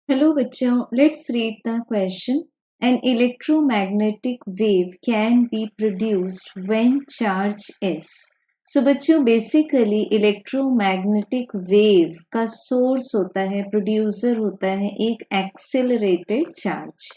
Hello bachcho, let's read the question. An electromagnetic wave can be produced when charge is. So बच्चों basically electromagnetic wave का source होता है, producer होता है एक accelerated charge.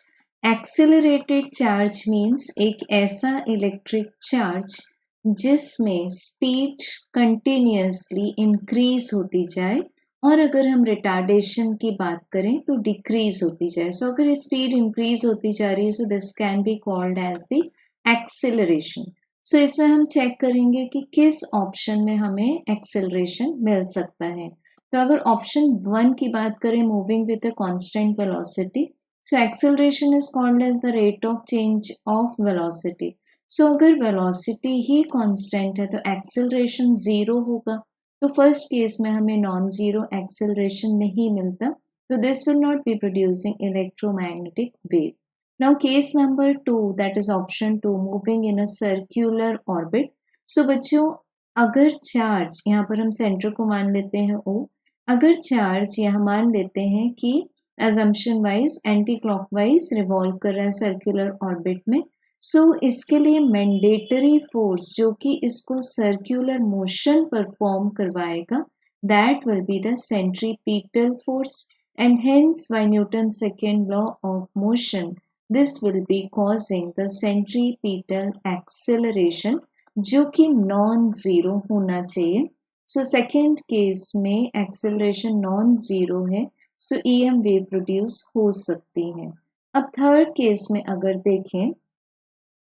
Accelerated charge means एक ऐसा इलेक्ट्रिक चार्ज जिसमें स्पीड कंटिन्यूसली इंक्रीज होती जाए और अगर हम रिटार्डेशन की बात करें तो डिक्रीज होती जाए. सो अगर स्पीड इंक्रीज होती जा रही है so this can be called as the acceleration. So इसमें हम चेक करेंगे कि किस ऑप्शन में हमें एक्सेलरेशन मिल सकता है. तो अगर ऑप्शन 1 की बात करें, moving with a constant velocity, so acceleration is called as the rate of change of velocity. So अगर वेलोसिटी ही कांस्टेंट है तो एक्सेलरेशन 0 होगा. तो फर्स्ट केस में हमें नॉन जीरो एक्सेलरेशन नहीं मिलता, तो this will not be producing electromagnetic wave. Now case number 2, that is option 2, moving in a circular orbit. So बच्चों अगर चार्ज, यहाँ पर हम सेंटर को मान लेते हैं O, अगर चार्ज यहाँ मान लेते हैं कि assumption wise anti clockwise revolve कर रहा है सर्क्यूलर ऑर्बिट में, सो इसके लिए मैंडेटरी फोर्स जो कि इसको सर्क्यूलर मोशन परफॉर्म करवाएगा, that will be the centripetal force. And hence by Newton second law of motion this will be causing the centripetal acceleration जो कि नॉन जीरो होना चाहिए. सो सेकेंड केस में acceleration non zero है, so EM wave produce हो सकती है. अब थर्ड केस में अगर देखें,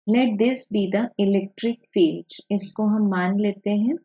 let this be the electric field. इसको हम मान लेते हैं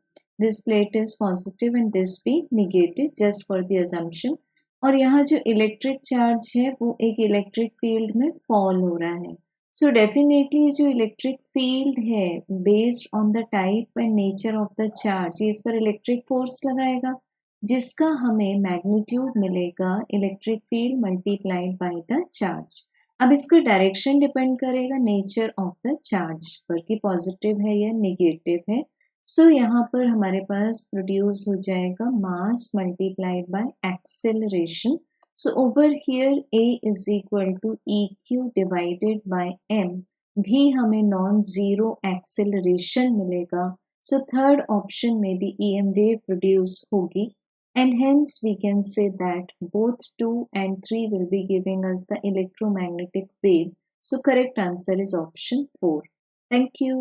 this plate is positive and this be negative just for the assumption. और यहाँ जो इलेक्ट्रिक चार्ज है वो एक इलेक्ट्रिक फील्ड में फॉल हो रहा है. सो डेफिनेटली जो इलेक्ट्रिक फील्ड है based on the type and nature of the charge, इस पर इलेक्ट्रिक फोर्स लगाएगा जिसका हमें मैग्नीट्यूड मिलेगा electric field multiplied by the charge. अब इसका डायरेक्शन डिपेंड करेगा नेचर ऑफ द चार्ज पर कि पॉजिटिव है या नेगेटिव है. सो यहाँ पर हमारे पास प्रोड्यूस हो जाएगा mass multiplied by acceleration. So over here A is equal to EQ divided by M भी हमें नॉन जीरो एक्सेलरेशन मिलेगा. सो थर्ड ऑप्शन में भी EM वेव प्रोड्यूस होगी. And hence we can say that both 2 and 3 will be giving us the electromagnetic wave. So correct answer is option 4. Thank you.